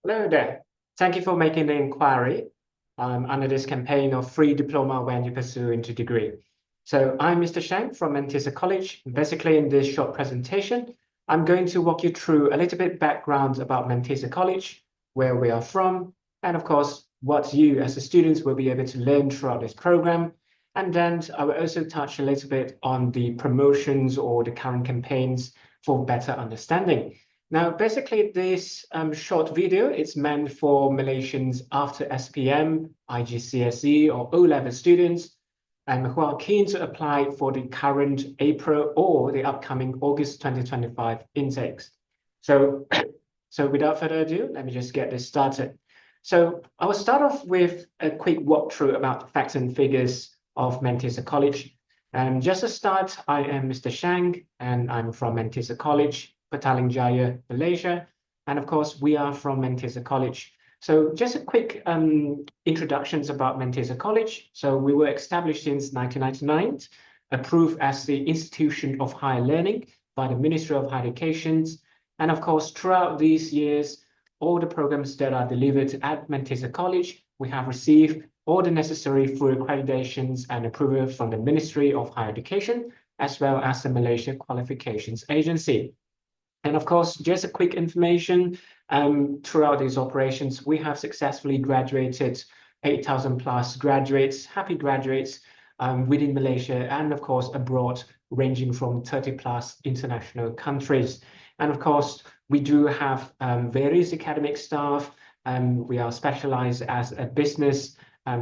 Hello there. Thank you for making the inquiry under this campaign of free diploma when you pursue into degree. So I'm Mr. Shang from Mantissa College. Basically, in this short presentation, I'm going to walk you through a little bit background about Mantissa College, where we are from, and of course, what you as a student will be able to learn throughout this program. And then I will also touch a little bit on the promotions or the current campaigns for better understanding. Now, basically, this short video is meant for Malaysians after SPM, IGCSE, or O-level students who are keen to apply for the current April or the upcoming August 2025 intakes. So, without further ado, let me just get this started. So I will start off with a quick walkthrough about the facts and figures of Mantissa College. And just to start, I am Mr. Shang, and I'm from Mantissa College, Petaling, Jaya, Malaysia. And of course, we are from Mantissa College. So just a quick introductions about Mantissa College. So we were established since 1999, approved as the institution of higher learning by the Ministry of Higher Education. And of course, throughout these years, all the programs that are delivered at Mantissa College, we have received all the necessary full accreditations and approval from the Ministry of Higher Education, as well as the Malaysia Qualifications Agency. And of course, just a quick information, throughout these operations, we have successfully graduated 8,000 plus graduates, happy graduates within Malaysia and of course abroad, ranging from 30 plus international countries. And of course, we do have various academic staff. We are specialized as a business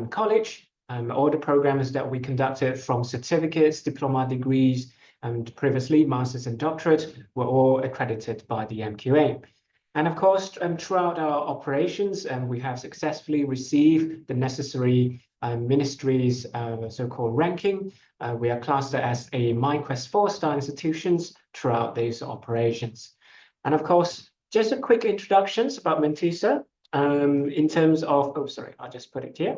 college. All the programs that we conducted from certificates, diploma degrees, and previously masters and doctorate were all accredited by the MQA. And of course, throughout our operations, we have successfully received the necessary ministries' so-called ranking. We are classed as a MyQuest 4-star institutions throughout these operations. And of course, just a quick introductions about Mantissa in terms of, I'll just put it here.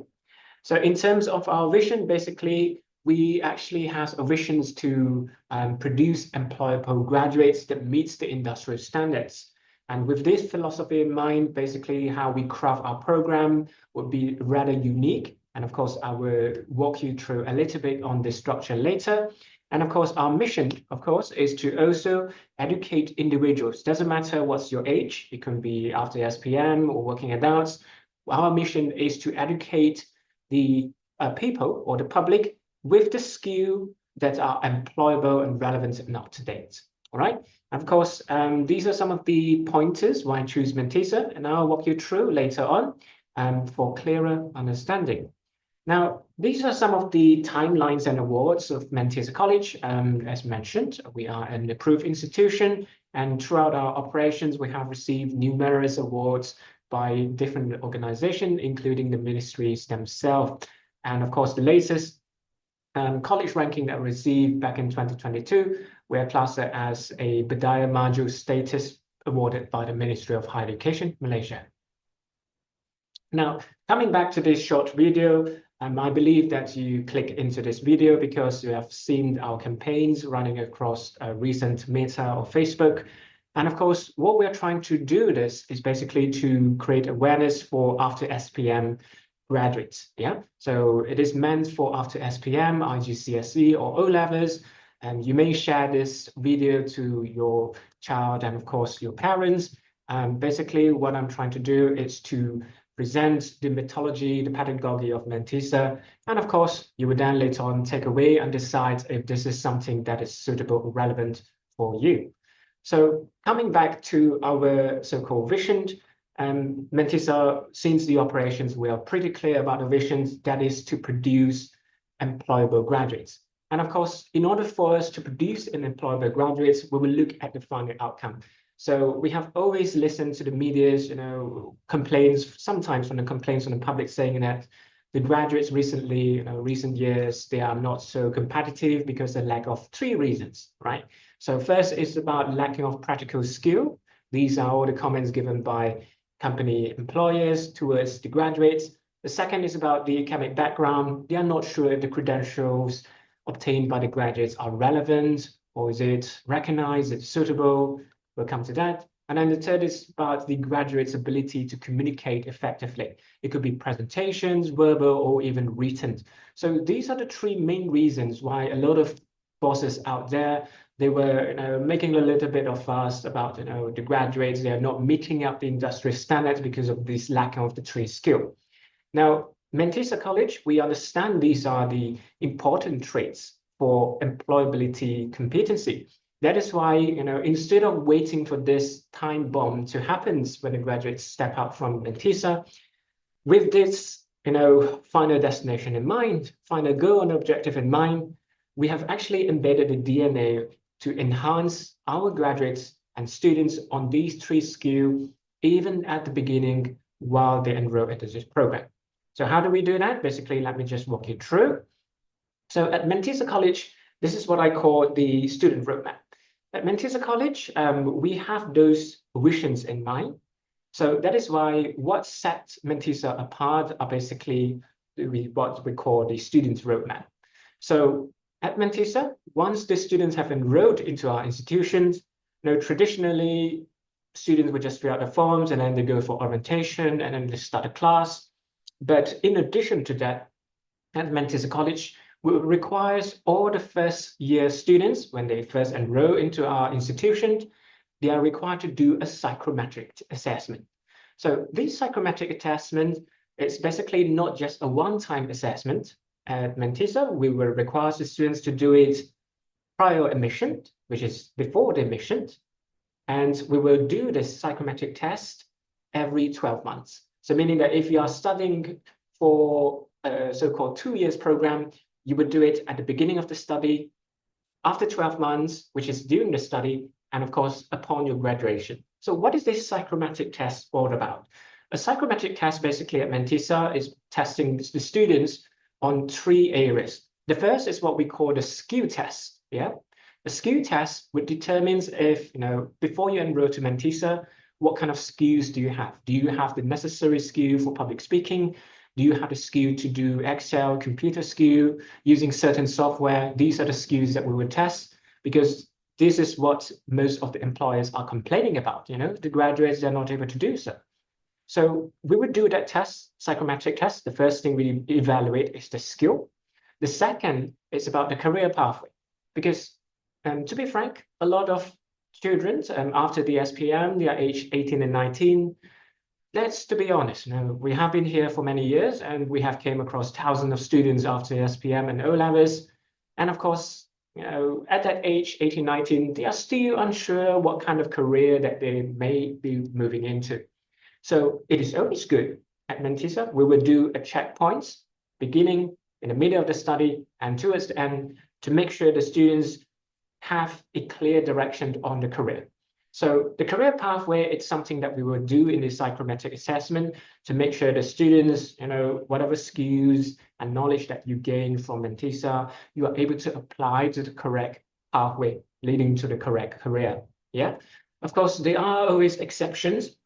So in terms of our vision, basically, we actually have a vision to produce employable graduates that meets the industrial standards. And with this philosophy in mind, basically how we craft our program would be rather unique. And of course, I will walk you through a little bit on this structure later. And of course, our mission, of course, is to also educate individuals. Doesn't matter what's your age, it can be after SPM or working adults. Our mission is to educate the people or the public with the skill that are employable and relevant and up to date. All right. And of course, these are some of the pointers why I choose Mantissa, and I'll walk you through later on for clearer understanding. Now, these are some of the timelines and awards of Mantissa College. As mentioned, we are an approved institution, and throughout our operations, we have received numerous awards by different organizations, including the ministries themselves. And of course, the latest college ranking that we received back in 2022, we are classed as a Bidayah Maju status awarded by the Ministry of Higher Education, Malaysia. Now, coming back to this short video, I believe that you click into this video because you have seen our campaigns running across recent Meta or Facebook. And of course, what we're trying to do this is basically to create awareness for after SPM graduates. Yeah, so it is meant for after SPM, IGCSE, or O-levels. And you may share this video to your child and of course your parents. Basically, what I'm trying to do is to present the methodology, the pedagogy of Mantissa. And of course, you would then later on take away and decide if this is something that is suitable or relevant for you. So coming back to our so-called vision, Mantissa, since the operations, we are pretty clear about the vision, that is to produce employable graduates. And of course, in order for us to produce an employable graduates, we will look at the final outcome. So we have always listened to the media's, complaints, sometimes from the complaints from the public saying that the graduates recently, recent years, they are not so competitive because of lack of 3 reasons, right? So first is about lacking of practical skill. These are all the comments given by company employers towards the graduates. The second is about the academic background. They are not sure if the credentials obtained by the graduates are relevant or is it recognized, it's suitable. We'll come to that. And then the third is about the graduate's ability to communicate effectively. It could be presentations, verbal, or even written. So these are the three main reasons why a lot of bosses out there, they were making a little bit of fuss about the graduates. They are not meeting up the industry standards because of this lack of the three skill. Now, Mantissa College, we understand these are the important traits for employability competency. That is why, instead of waiting for this time bomb to happen when the graduates step out from Mantissa, with this, final destination in mind, final goal and objective in mind, we have actually embedded the DNA to enhance our graduates and students on these three skills, even at the beginning while they enroll into this program. So how do we do that? Basically, let me just walk you through. So at Mantissa College, this is what I call the student roadmap. At Mantissa College, we have those visions in mind. So that is why what sets Mantissa apart are basically what we call the student roadmap. So at Mantissa, once the students have enrolled into our institutions, traditionally, students would just fill out the forms and then they go for orientation and then they start a class. But in addition to that, at Mantissa College, requires all the first year students, when they first enroll into our institution, they are required to do a psychometric assessment. So this psychometric assessment is basically not just a one-time assessment. At Mantissa, we will require the students to do it prior admission, which is before the admission, and we will do this psychometric test every 12 months. So meaning that if you are studying for a so-called 2 years program, you would do it at the beginning of the study, after 12 months, which is during the study, and of course, upon your graduation. So what is this psychometric test all about? A psychometric test basically at Mantissa is testing the students on 3 areas. The first is what we call the skill test. Yeah, the skill test would determines if, before you enroll to Mantissa, what kind of skills do you have? Do you have the necessary skill for public speaking? Do you have the skill to do Excel, computer skill, using certain software? These are the skills that we would test, because this is what most of the employers are complaining about. The graduates, they're not able to do so. So we would do that test, psychometric test. The first thing we evaluate is the skill. The second is about the career pathway, because to be frank, a lot of children after the SPM, they are aged 18 and 19. Let's to be honest, we have been here for many years and we have came across thousands of students after SPM and O-levels. And of course, at that age, 18, 19, they are still unsure what kind of career that they may be moving into. So it is always good at Mantissa, we will do a checkpoints beginning, in the middle of the study, and towards the end to make sure the students have a clear direction on the career. So the career pathway, it's something that we will do in the psychometric assessment to make sure the students, whatever skills and knowledge that you gain from Mantissa, you are able to apply to the correct pathway leading to the correct career. Yeah, of course, there are always exceptions.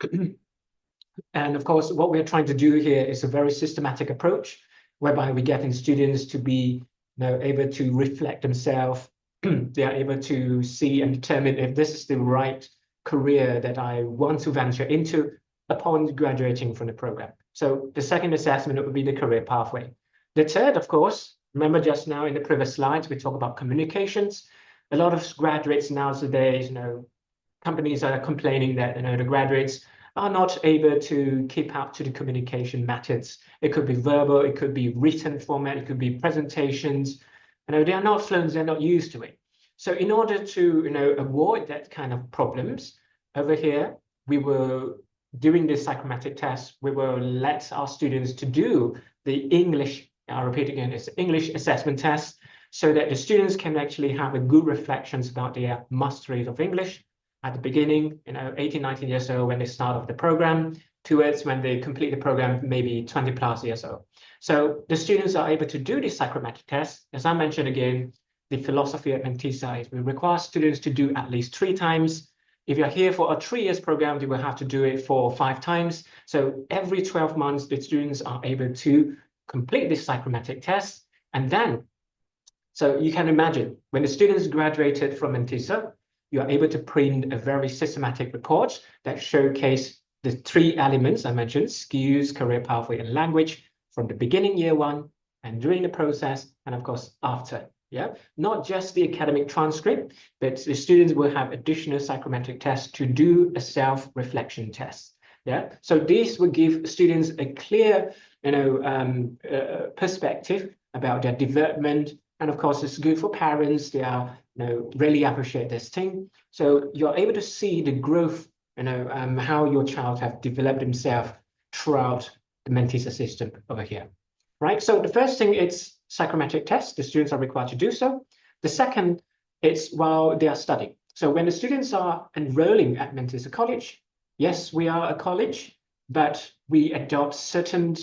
And of course, what we're trying to do here is a very systematic approach, whereby we're getting students to be able to reflect themselves. They are able to see and determine if this is the right career that I want to venture into upon graduating from the program. So the second assessment would be the career pathway. The third, of course, remember just now in the previous slides, we talked about communications. A lot of graduates nowadays, companies are complaining that the graduates are not able to keep up to the communication methods. It could be verbal, it could be written format, it could be presentations. They are not fluent, they're not used to it. So in order to avoid that kind of problems, over here, we will, during this psychometric test, we will let our students to do the English, I'll repeat again, it's English assessment test, so that the students can actually have a good reflections about their mastery of English at the beginning, 18, 19 years old when they start off the program, towards when they complete the program, maybe 20 plus years old. So the students are able to do this psychometric test. As I mentioned again, the philosophy at Mantissa is we require students to do at least 3 times. If you're here for a 3 years program, you will have to do it for 5 times. So every 12 months, the students are able to complete this psychometric test. And then, so you can imagine, when the students graduated from Mantissa, you are able to print a very systematic report that showcase the three elements I mentioned: skills, career pathway, and language, from the beginning year one and during the process, and of course after. Yeah, not just the academic transcript, but the students will have additional psychometric tests to do a self-reflection test. Yeah, so this will give students a clear, perspective about their development, and of course it's good for parents. They are, really appreciate this thing. So you're able to see the growth, how your child have developed themselves throughout the Mantissa system over here. Right, so the first thing is psychometric tests. The students are required to do so. The second, it's while they are studying. So when the students are enrolling at Mantissa College, yes, we are a college, but we adopt certain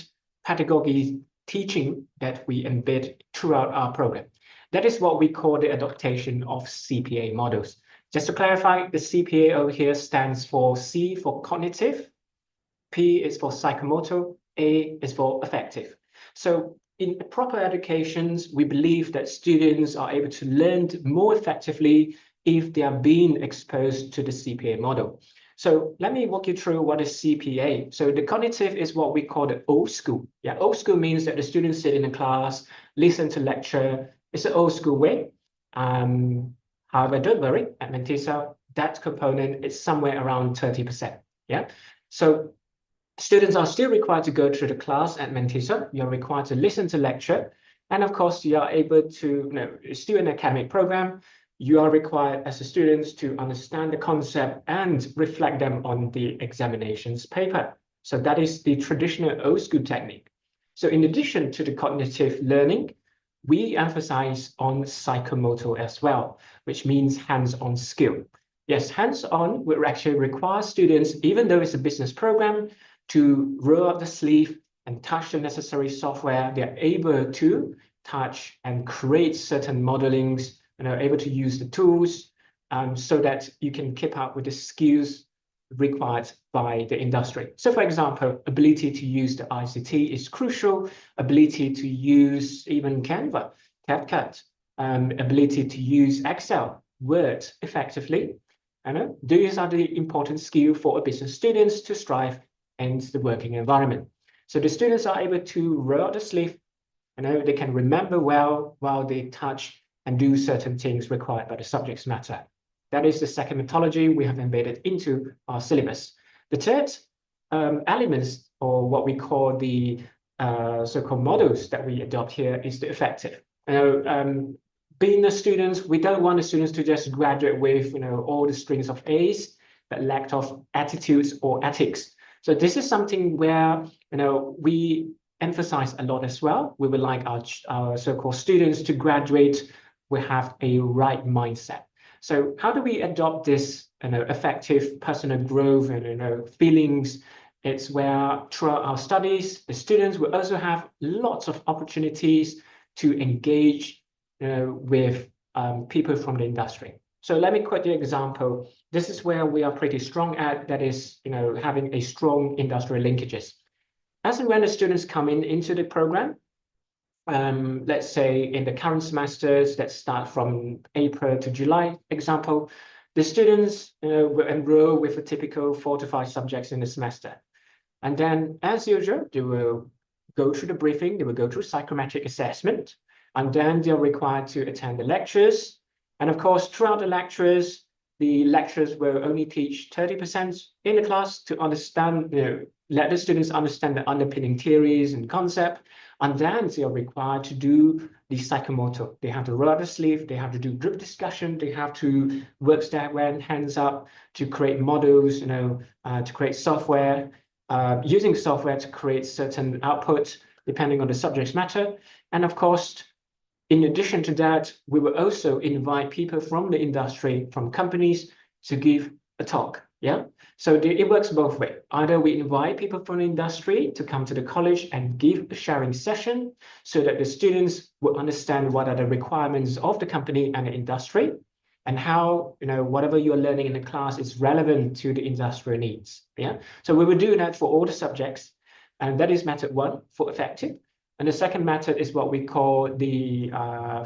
pedagogy teaching that we embed throughout our program. That is what we call the adaptation of CPA models. Just to clarify, the CPA over here stands for C for cognitive, P is for psychomotor, A is for affective. So in proper educations, we believe that students are able to learn more effectively if they are being exposed to the CPA model. So let me walk you through what is CPA. So the cognitive is what we call the old school. Yeah, old school means that the students sit in a class, listen to lecture. It's an old school way. However, don't worry, at Mantissa, that component is somewhere around 30%. Yeah, so students are still required to go through the class at Mantissa. You're required to listen to lecture. And of course, you are able to, still an academic program, you are required as a student to understand the concept and reflect them on the examinations paper. So that is the traditional old school technique. So in addition to the cognitive learning, we emphasize on psychomotor as well, which means hands-on skill. Yes, hands-on will actually require students, even though it's a business program, to roll up the sleeve and touch the necessary software. They're able to touch and create certain modelings, and are able to use the tools so that you can keep up with the skills required by the industry. So for example, ability to use the ICT is crucial, ability to use even Canva, CapCut, ability to use Excel, Word effectively. These are the important skills for a business students to strive in the working environment. So the students are able to roll up the sleeve, they can remember well while they touch and do certain things required by the subject matter. That is the second methodology we have embedded into our syllabus. The third elements, or what we call the so-called models that we adopt here, is the effective. Being the students, we don't want the students to just graduate with all the strings of A's, but lack of attitudes or ethics. So this is something where we emphasize a lot as well. We would like our so-called students to graduate we have a right mindset. So how do we adopt this effective personal growth and feelings? It's where throughout our studies, the students will also have lots of opportunities to engage with people from the industry. So let me quote the example. This is where we are pretty strong at, that is having a strong industrial linkages. As and when the students come into the program, let's say in the current semesters that start from April to July, example, the students will enroll with a typical 4 to 5 subjects in the semester. And then, as usual, they will go through the briefing, they will go through psychometric assessment, and then they're required to attend the lectures. And of course, throughout the lectures will only teach 30% in the class to understand, let the students understand the underpinning theories and concept. And then they are required to do the psychomotor. They have to roll up the sleeve, they have to do group discussion, they have to work step when hands up to create models, to create software, using software to create certain outputs depending on the subject matter. And of course, in addition to that, we will also invite people from the industry, from companies, to give a talk. Yeah, so it works both ways. Either we invite people from the industry to come to the college and give a sharing session so that the students will understand what are the requirements of the company and the industry, and how whatever you're learning in the class is relevant to the industrial needs. Yeah, so we will do that for all the subjects, and that is method 1 for effective. And the second method is what we call the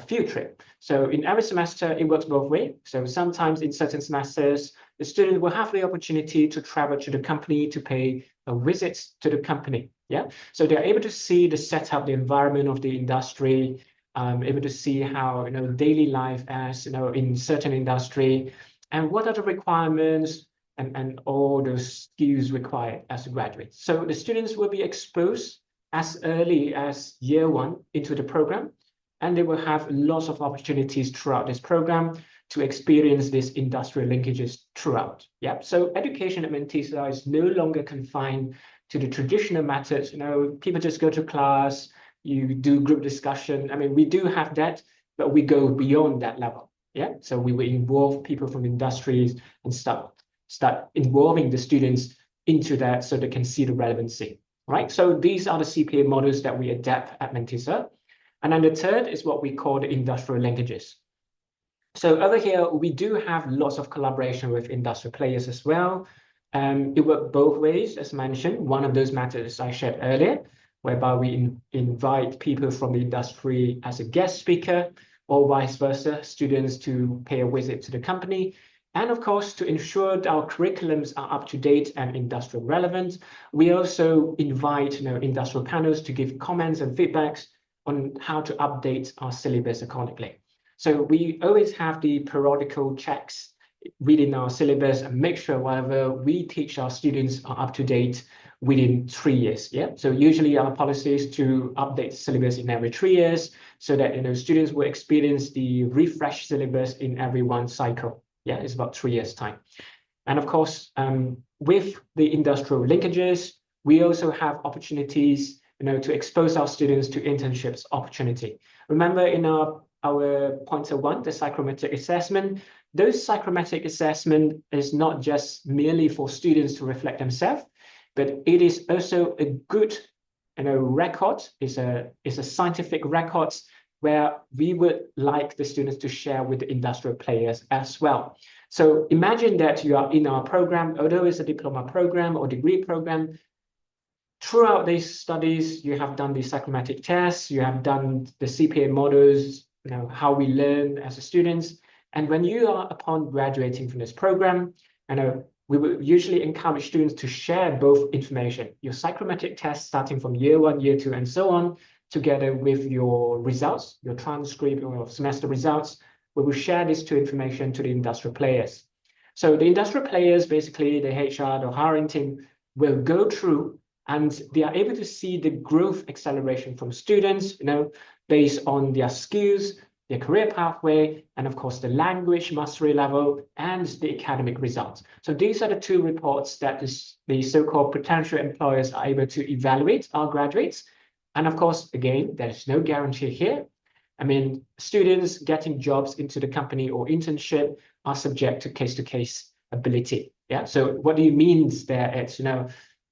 field trip. So in every semester, it works both ways. So sometimes in certain semesters, the student will have the opportunity to travel to the company to pay a visit to the company. Yeah. So they're able to see the setup, the environment of the industry, able to see how daily life as in certain industry, and what are the requirements and all those skills required as a graduate. So the students will be exposed as early as year one into the program, and they will have lots of opportunities throughout this program to experience these industrial linkages throughout. Yeah. So education at Mantissa is no longer confined to the traditional methods. People just go to class, you do group discussion. I mean, we do have that, but we go beyond that level. Yeah. So we will involve people from industries and start involving the students into that so they can see the relevancy. Right? So these are the CPA models that we adapt at Mantissa. And then the third is what we call the industrial linkages. So over here, we do have lots of collaboration with industrial players as well. It works both ways, as mentioned. One of those methods I shared earlier, whereby we invite people from the industry as a guest speaker, or vice versa, students to pay a visit to the company. And of course, to ensure that our curriculums are up to date and industrial relevant, we also invite industrial panels to give comments and feedbacks on how to update our syllabus accordingly. So we always have the periodical checks within our syllabus and make sure whatever we teach our students are up to date within 3 years. Yeah. So usually our policy is to update syllabus in every 3 years so that students will experience the refresh syllabus in every one cycle. Yeah, it's about 3 years' time. And of course, with the industrial linkages, we also have opportunities, to expose our students to internships opportunity. Remember in our pointer one, the psychrometric assessment, those psychrometric assessment is not just merely for students to reflect themselves, but it is also a good, record, is a scientific record where we would like the students to share with the industrial players as well. So imagine that you are in our program, although it's a diploma program or degree program, throughout these studies, you have done the psychometric tests, you have done the CPA models, how we learn as a students. And when you are upon graduating from this program, we will usually encourage students to share both information, your psychometric test starting from year one, year two, and so on, together with your results, your transcript or semester results. We will share this information to the industrial players. So the industrial players, basically the HR, the hiring team, will go through and they are able to see the growth acceleration from students, based on their skills, their career pathway, and of course the language mastery level and the academic results. So these are the two reports that the so-called potential employers are able to evaluate our graduates. And of course, again, there's no guarantee here. I mean, students getting jobs into the company or internship are subject to case-to-case ability. Yeah. So what do you mean there?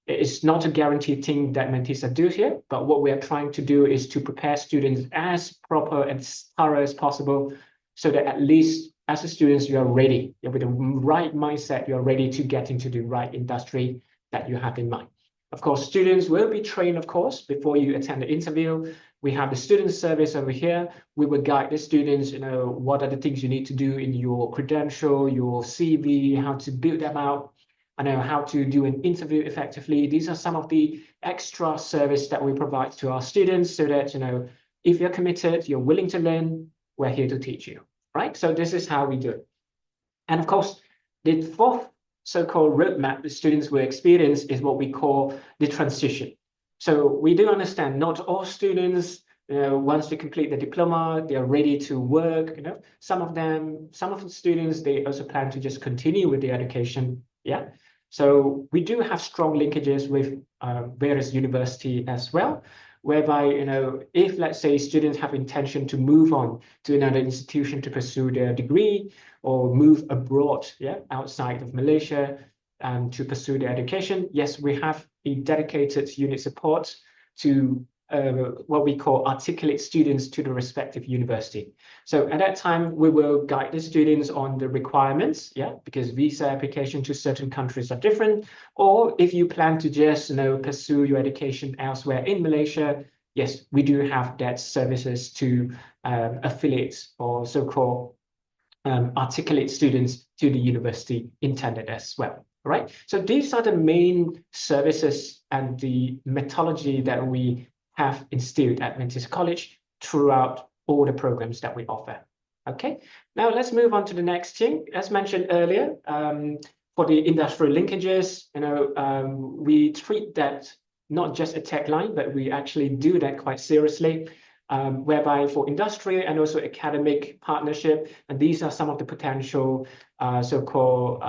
It's not a guaranteed thing that Mantissa do here, but what we are trying to do is to prepare students as proper and thorough as possible, so that at least as a student, you are ready with the right mindset. You are ready to get into the right industry that you have in mind. Of course, students will be trained, of course, before you attend the interview. We have the student service over here. We will guide the students, what are the things you need to do in your credential, your CV, how to build them out, how to do an interview effectively. These are some of the extra service that we provide to our students so that, if you're committed, you're willing to learn, we're here to teach you, right? So this is how we do it. And of course, the fourth so-called roadmap the students will experience is what we call the transition. So we do understand not all students, once they complete the diploma, they are ready to work. Some of the students, they also plan to just continue with the education. Yeah. So we do have strong linkages with various universities as well, whereby, if let's say students have intention to move on to another institution to pursue their degree or move abroad, outside of Malaysia to pursue their education, yes, we have a dedicated unit support to what we call articulate students to the respective university. So at that time, we will guide the students on the requirements, because visa application to certain countries are different. Or if you plan to just, pursue your education elsewhere in Malaysia, yes, we do have that services to affiliates or so-called articulate students to the university intended as well. Right. So these are the main services and the methodology that we have instilled at Mantissa College throughout all the programs that we offer. Okay, now let's move on to the next thing. As mentioned earlier, for the industrial linkages, we treat that not just a tagline, but we actually do that quite seriously. Whereby for industry and also academic partnership, and these are some of the potential so-called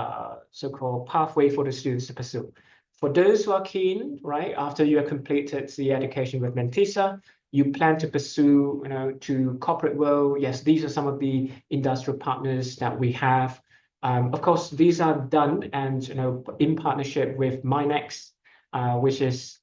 pathway for the students to pursue. For those who are keen, right, after you have completed the education with Mantissa, you plan to pursue, to corporate world. Yes, these are some of the industrial partners that we have. Of course, these are done and in partnership with MyNext, which is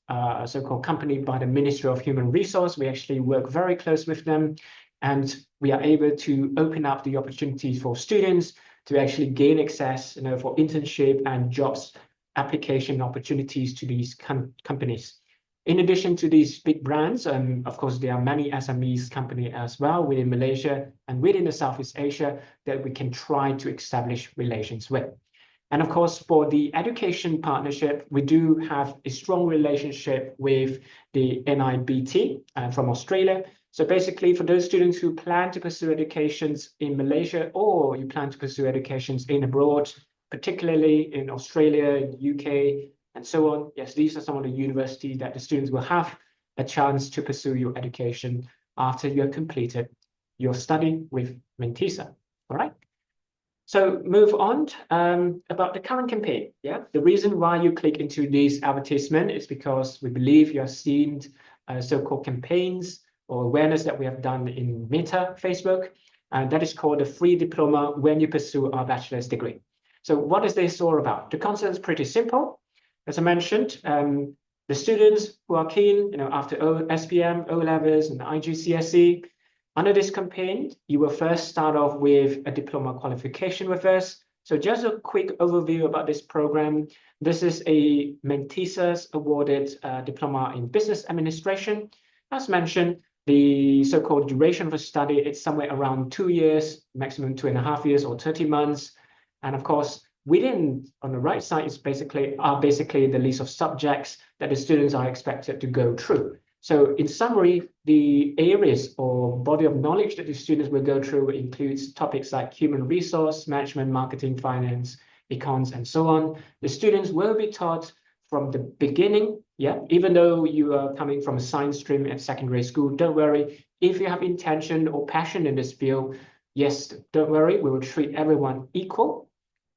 so-called company by the Ministry of Human Resource. We actually work very close with them, and we are able to open up the opportunities for students to actually gain access, for internship and jobs application opportunities to these companies. In addition to these big brands, of course, there are many SMEs company as well within Malaysia and within the Southeast Asia that we can try to establish relations with. And of course, for the education partnership, we do have a strong relationship with the NIBT from Australia. So basically, for those students who plan to pursue educations in Malaysia or you plan to pursue educations in abroad, particularly in Australia, in the UK, and so on, yes, these are some of the universities that the students will have a chance to pursue your education after you have completed your study with Mantissa. All right. So move on about the current campaign. Yeah, the reason why you click into this advertisement is because we believe you have seen so-called campaigns or awareness that we have done in Meta, Facebook, and that is called the free diploma when you pursue our bachelor's degree. So what is this all about? The concept is pretty simple. As I mentioned, the students who are keen, after SPM, O-levels, and IGCSE, under this campaign, you will first start off with a diploma qualification with us. So just a quick overview about this program. This is a Mantissa's awarded diploma in business administration. As mentioned, the so-called duration of a study, it's somewhere around 2 years, maximum 2.5 years or 30 months. And of course, within, on the right side, is basically the list of subjects that the students are expected to go through. So in summary, the areas or body of knowledge that the students will go through includes topics like human resource, management, marketing, finance, econs, and so on. The students will be taught from the beginning, even though you are coming from a science stream at secondary school, don't worry. If you have intention or passion in this field, yes, don't worry, we will treat everyone equal.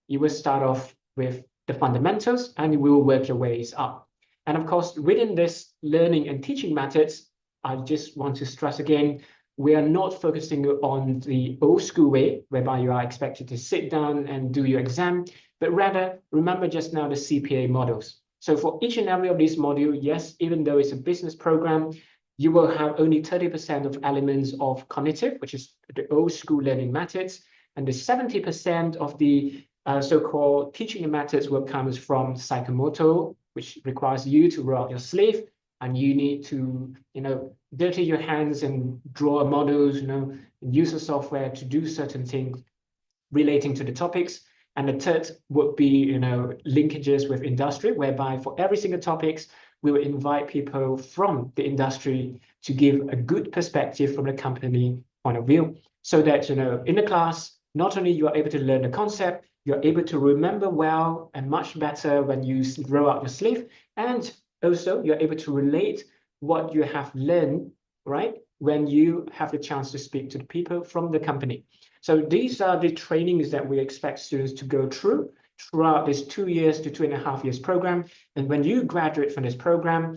You will start off with the fundamentals and you will work your ways up. And of course, within this learning and teaching methods, I just want to stress again, we are not focusing on the old school way, whereby you are expected to sit down and do your exam, but rather remember just now the CPA models. So for each and every of these modules, yes, even though it's a business program, you will have only 30% of elements of cognitive, which is the old school learning methods, and the 70% of the so-called teaching methods will come from psychomotor, which requires you to roll up your sleeve and you need to, dirty your hands and draw models, and use the software to do certain things relating to the topics. And the third would be, linkages with industry, whereby for every single topics, we will invite people from the industry to give a good perspective from the company point of view, so that, in the class, not only you are able to learn the concept, you're able to remember well and much better when you roll out your sleeve, and also you're able to relate what you have learned, right, when you have the chance to speak to the people from the company. So these are the trainings that we expect students to go throughout this 2 years to 2.5 years program. And when you graduate from this program,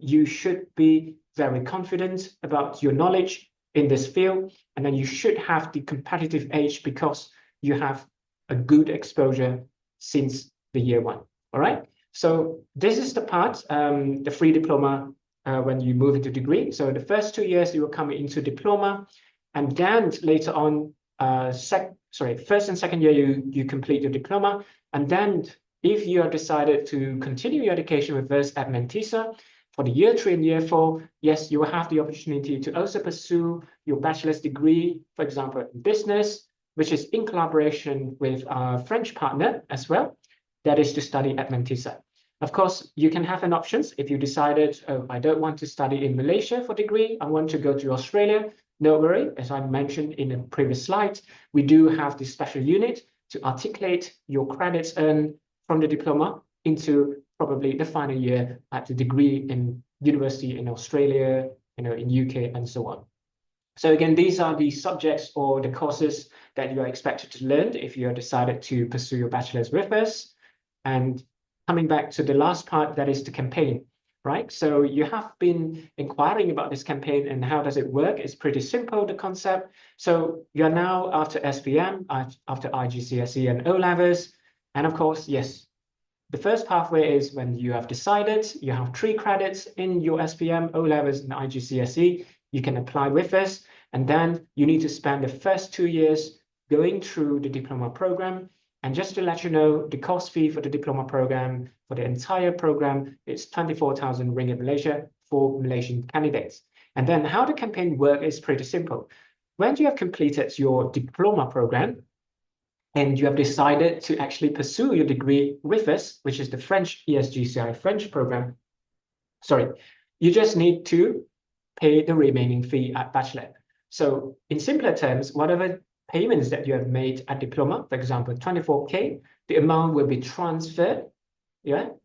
you should be very confident about your knowledge in this field, and then you should have the competitive edge because you have a good exposure since the year one. All right. So this is the part, the free diploma when you move into degree. So the first 2 years you will come into diploma, and then later on, first and second year you complete your diploma, and then if you have decided to continue your education with us at Mantissa, for the year 3 and year 4, yes, you will have the opportunity to also pursue your bachelor's degree, for example, in business, which is in collaboration with our French partner as well. That is to study at Mantissa. Of course, you can have an options if you decided, oh, I don't want to study in Malaysia for degree, I want to go to Australia. No worry, as I mentioned in the previous slide, we do have this special unit to articulate your credits earned from the diploma into probably the final year at the degree in university in Australia, in UK and so on. So again, these are the subjects or the courses that you are expected to learn if you have decided to pursue your bachelor's with us. And coming back to the last part, that is the campaign, right? So you have been inquiring about this campaign and how does it work? It's pretty simple, the concept. So you're now after SPM, after IGCSE and O-levels. And of course, yes, the first pathway is when you have decided you have 3 credits in your SPM, O-levels, and IGCSE, you can apply with us. And then you need to spend the first 2 years going through the diploma program. And just to let you know, the cost fee for the diploma program, for the entire program, is 24,000 ringgit Malaysia for Malaysian candidates. And then how the campaign works is pretty simple. When you have completed your diploma program, and you have decided to actually pursue your degree with us, which is the French ESGCI French program, you just need to pay the remaining fee at bachelor. So in simpler terms, whatever payments that you have made at diploma, for example, 24K, the amount will be transferred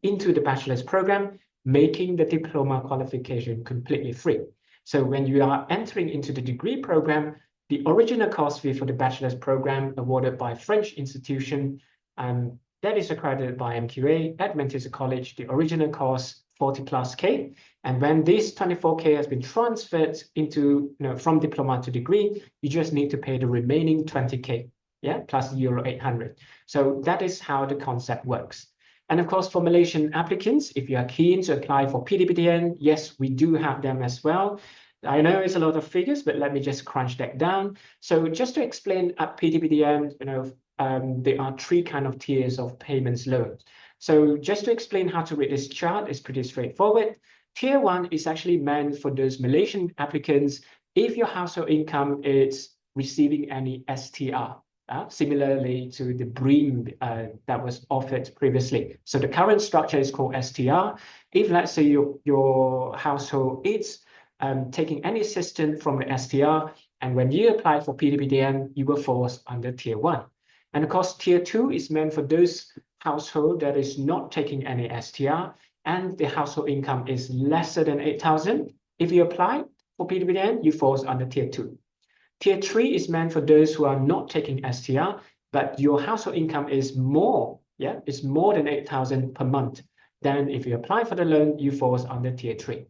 into the bachelor's program, making the diploma qualification completely free. So when you are entering into the degree program, the original cost fee for the bachelor's program awarded by French institution, that is accredited by MQA at Mantissa College, the original cost 40+K. And when this 24K has been transferred into, from diploma to degree, you just need to pay the remaining 20K, plus euro 800. So that is how the concept works. And of course, for Malaysian applicants, if you are keen to apply for PTPTN, yes, we do have them as well. I know it's a lot of figures, but let me just crunch that down. So just to explain at PTPTN, there are 3 kind of tiers of payments loan. So just to explain how to read this chart is pretty straightforward. Tier 1 is actually meant for those Malaysian applicants if your household income is receiving any STR, similarly to the BREAM that was offered previously. So the current structure is called STR. If let's say your household is taking any assistance from the STR, and when you apply for PTPTN, you will fall under Tier 1. And of course, Tier 2 is meant for those household that is not taking any STR, and the household income is lesser than 8,000. If you apply for PTPTN, you fall under Tier 2. Tier 3 is meant for those who are not taking STR, but your household income is more, it's more than 8,000 per month. Then if you apply for the loan, you fall under Tier 3.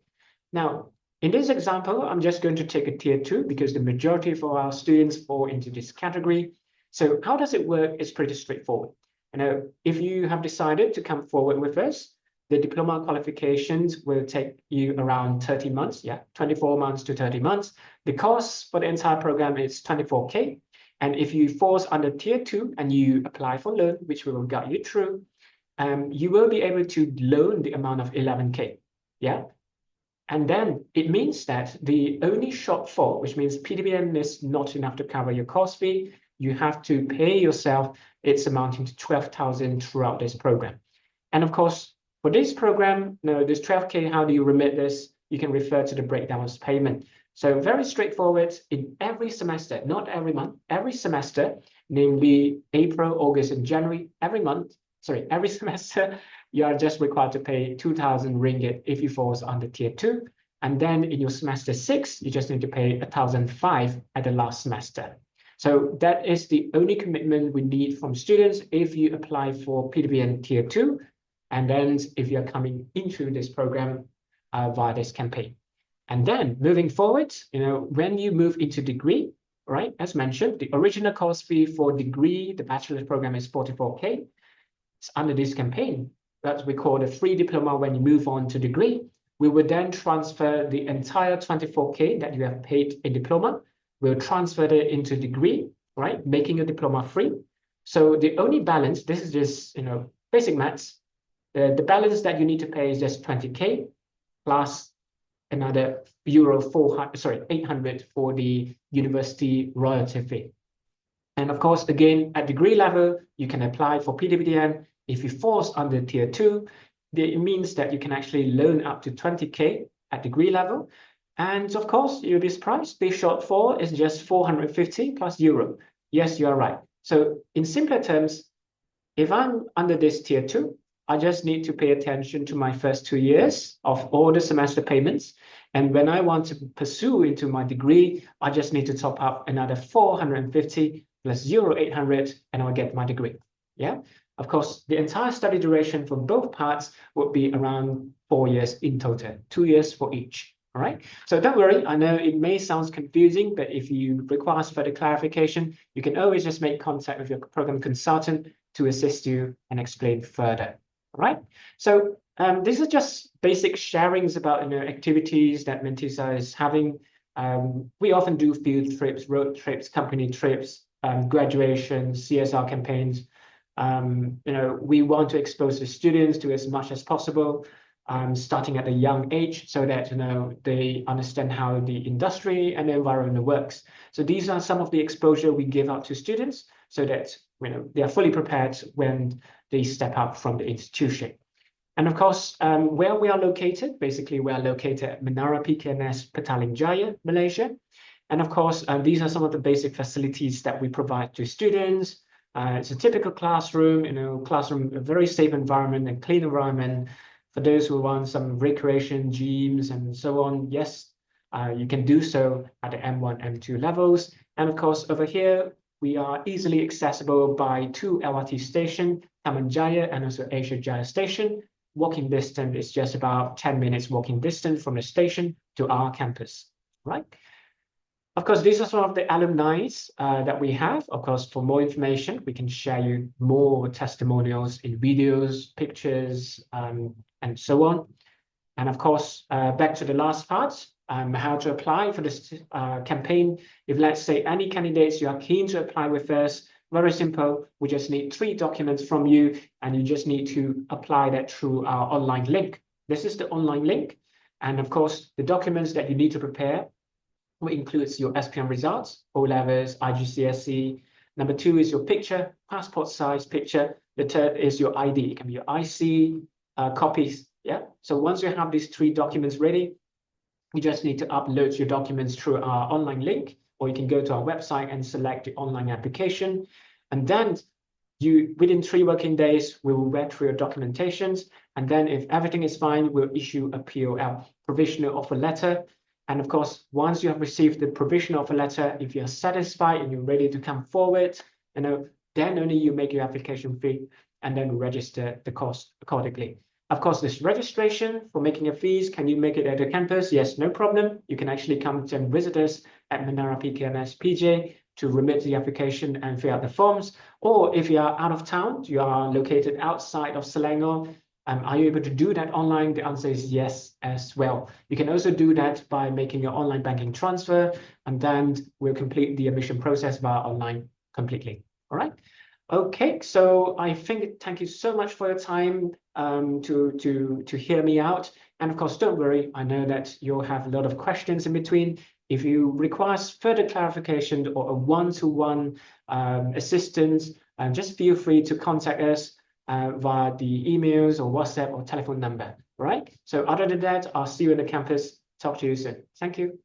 Now, in this example, I'm just going to take a Tier 2 because the majority of our students fall into this category. So how does it work? It's pretty straightforward. If you have decided to come forward with us, the diploma qualifications will take you around 30 months, 24 months to 30 months. The cost for the entire program is 24K. And if you fall under Tier 2 and you apply for loan, which we will guide you through, you will be able to loan the amount of 11K. And then it means that the only shortfall, which means PTPTN is not enough to cover your cost fee, you have to pay yourself, it's amounting to 12,000 throughout this program. And of course, for this program, this 12K, how do you remit this? You can refer to the breakdown of payment. So very straightforward in every semester, not every month, every semester, namely April, August, and January, every semester, you are just required to pay 2,000 ringgit if you fall under Tier 2. And then in your semester 6, you just need to pay 1,005 at the last semester. So that is the only commitment we need from students if you apply for PTPTN Tier 2. And then if you're coming into this program via this campaign. And then moving forward, when you move into degree, right, as mentioned, the original cost fee for degree, the bachelor's program is 44K. It's under this campaign that we call the free diploma. When you move on to degree, we will then transfer the entire 24K that you have paid in diploma. We'll transfer it into degree, right, making your diploma free. So the only balance, this is just basic maths. The balance that you need to pay is just 20K. plus another euro 400, sorry, 800 for the university royalty fee. And of course, again, at degree level, you can apply for PTPTN. If you falls under tier 2, it means that you can actually loan up to 20K at degree level. And of course, you'll be surprised, the shortfall is just 450 plus euro. Yes, you are right. So in simpler terms, if I'm under this tier 2, I just need to pay attention to my first 2 years of all the semester payments. And when I want to pursue into my degree, I just need to top up another 450 plus euro 800, and I'll get my degree. Yeah. Of course, the entire study duration for both parts would be around 4 years in total, 2 years for each. All right. So don't worry. I know it may sound confusing, but if you require further clarification, you can always just make contact with your program consultant to assist you and explain further. All right. So these are just basic sharings about activities that Mantissa is having. We often do field trips, road trips, company trips, graduations, CSR campaigns. We want to expose the students to as much as possible, starting at a young age, so that they understand how the industry and the environment works. So these are some of the exposure we give out to students, so that they are fully prepared when they step up from the institution. And of course, where we are located, basically we are located at Menara PKNS Petaling, Jaya, Malaysia. And of course, these are some of the basic facilities that we provide to students. It's a typical classroom, a very safe environment and clean environment. For those who want some recreation, gyms, and so on, yes, you can do so at the M1, M2 levels. And of course, over here, we are easily accessible by 2 LRT stations, Taman Jaya and also Asia Jaya station. Walking distance is just about 10 minutes walking distance from the station to our campus, right? Of course, these are some of the alumni that we have. Of course, for more information, we can share you more testimonials in videos, pictures, and so on. And of course, back to the last part, how to apply for this campaign. If let's say any candidates you are keen to apply with us, very simple. We just need 3 documents from you, and you just need to apply that through our online link. This is the online link. And of course, the documents that you need to prepare will include your SPM results, O-levels, IGCSE. Number 2 is your picture, passport size picture. The 3rd is your ID. It can be your IC copies. Yeah. So once you have these 3 documents ready, you just need to upload your documents through our online link, or you can go to our website and select the online application. And then within 3 working days, we will read through your documentations. And then if everything is fine, we'll issue a POL, provisional offer letter. And of course, once you have received the provisional offer letter, if you're satisfied and you're ready to come forward, then only you make your application fee and then register the cost accordingly. Of course, this registration for making a fees, can you make it at the campus? Yes, no problem. You can actually come and visit us at Menara PKNS PJ to remit the application and fill out the forms. Or if you are out of town, you are located outside of Selangor, are you able to do that online? The answer is yes as well. You can also do that by making your online banking transfer, and then we'll complete the admission process via online completely. All right. Okay, so I think thank you so much for your time to hear me out. And of course, don't worry, I know that you'll have a lot of questions in between. If you require further clarification or a one-to-one assistance, just feel free to contact us via the emails or WhatsApp or telephone number, right? So other than that, I'll see you on the campus. Talk to you soon. Thank you.